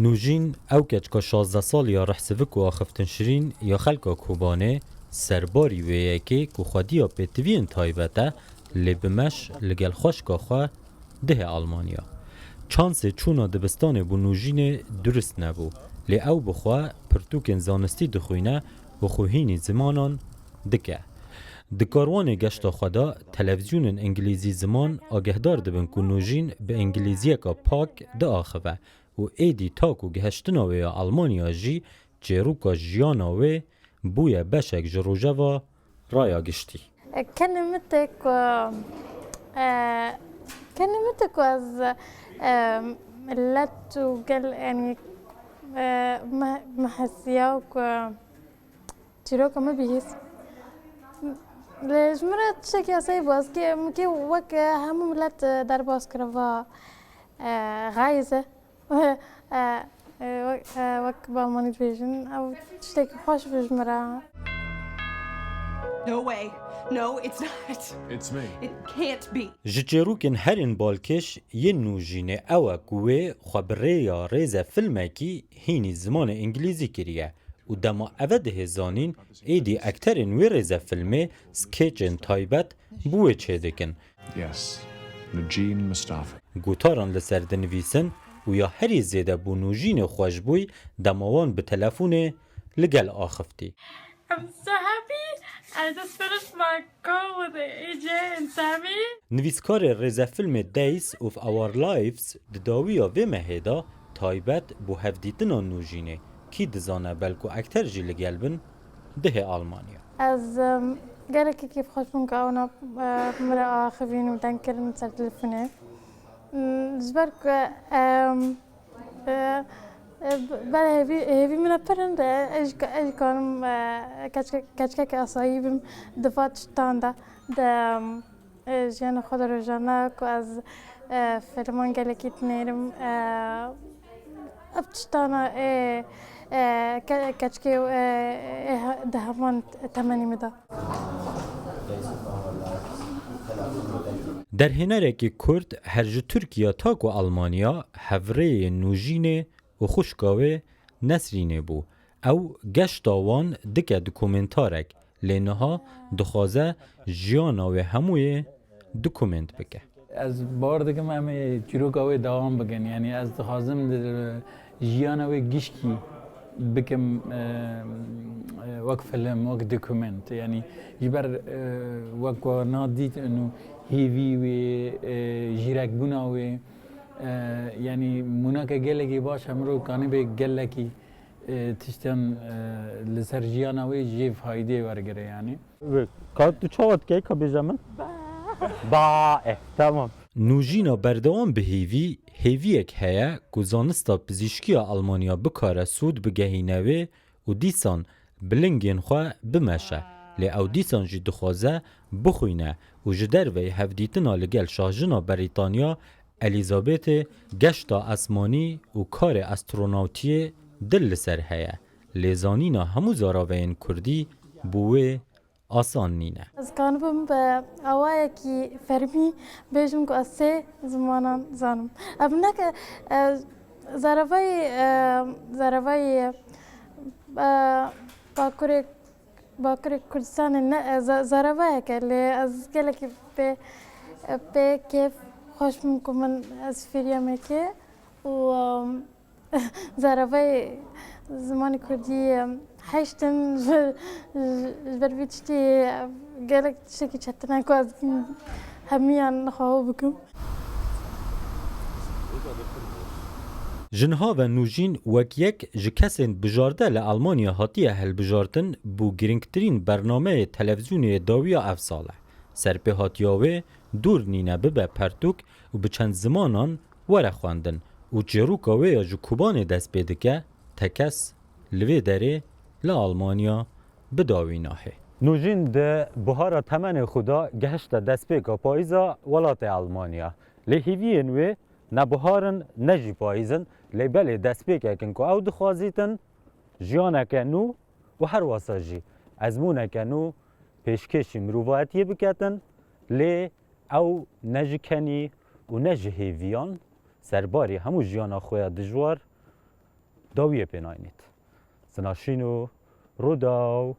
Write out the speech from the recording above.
نوجین او کچکا 16 سال یا رحسوک و آخفتن شرین یا خلکا کوبانه سرباری ویکی که خودیا پیتوین تایبته لبمش لگل خوشکا خواه ده آلمانیا. چانس چونا دبستان بو نوجین درست نبو. لی او بخواه پرتوکن زانستی دخوینه و خوهینی زمانان دکه. دکاروان گشتا خدا تلویزیون انگلیزی زمان آگهدار دبن که نوجین به انگلیزی که پاک ده آخوه و ایدی تاکو گهشتنا و آلمانیا جی جیروکا جیانا و بویا بشک جروجه و رایا گشتی. كلمتك از ملت وقال يعني محسياك تيروكا ما بيهس ليش مرات شكي أصيب بس كي وك هم ملت در باس كرفا غايزة وك بالماني فيجن أو تشتكي خوش في مرة. No way. No, it's not. It's me. It can't be. جچروکن هرین بالکش یه نوجینه اوه گوه خبره یا ریزه فیلمکی هینی زمان انگلیزی کریه و دما اوه ده زانین ایدی اکترین وی ریزه فیلمه سکیچن تایبت بوه چه دکن. Yes. Najin Mustafa. گوتاران لسر دنویسن و یا هری زیده بو نوجین خوشبوی دماوان به تلفونه لگل آخفتی. I'm so happy. I just finished my call with AJ and Sammy. نویسکار ریزه فیلم دیس of our lives دداویا و مهدا تایبت بو هفدیتنا نوجینه کی دزانه بلکو اکتر جی لگل بن ده آلمانیا. از قالك كيف خوش منك أنا مرة آخرين وتنكر نصير تلفونه زبرك بله هبی من پرند اج کنم کچک که اصایبم دفات شتانده د جان خود رو جانا که از فیلمان گلکیت نیرم ابتشتانا کچکی دهمان تمنی مدا. در هنرکی کرد هرج ترکیه تاکو آلمانیا هفره نوجینه و خوشگاوه نسرینه بو او گشتاوان دکه دکومنتارک لینها دخوازه جیانا و هموی دکومنت بکه. از بار دیگه همه چیروکاوی دوام بگن یعنی از دخوازم در جیانا و گشکی بکم وقت فیلم وقت دکومنت یعنی جبر وقت نادیت انو هیوی و جیرک بونا و یعنی مناک گلگی باش همرو کانی به گلکی تشتن لسر جیانوی جی فایده ورگره یعنی کات تو چاوت که بیجامن؟ با تمام. نوجینا بردوام به هیوی یک هیا گزانستا پزیشکی آلمانیا بکاره سود بگهینوی و دیسان بلنگین خواه بمشه لی او دیسان جی دخوازه بخوینه و جدر وی هفدیتنا لگل شاهجنا بریتانیا الیزابت گشتا اسمانی و کار استروناوتی دل سر هیا لیزانینا همو زاراوین کردی بوه آسان نینه. از کانبم به آوایی که فرمی بیشم که سه زمانان زنم. ابنا که زاروای باکر کردستان نه زاروایی که لی از کلی که به کیف خوش میکنم از فریامه که و زاروای زمانی کردی هشتن جبر بیشتی گلک شکی چتنه که از همیان نخواه بکم. جنها و نوجین وک یک جکسین بجارده لآلمانیا هاتیه هل بجارتن بو گرینگترین برنامه تلویزیونی داویا افساله. سرپی هاتیاوه دور نینه ببه پرتوک و بچند زمانان وره خواندن و جروکاوه یا جکوبان دست بیده که تکس لوی داره لآلمانیا بداویناهه. نوجین ده بهار تمن خدا گهشت دست بیگا پاییزا ولات آلمانیا. لحیوین و نبهارن نجی پاییزن لیبل دست بیگا کن که او دخوازیتن جیانه که نو و هر واساجی ازمونه که نو پیشکشی مروفایتیه بکتن لی او نجی کنی و نجی هیویان سرباری همو جیانا خویا دجوار داویه پێناینێت زناشین و ڕۆدا و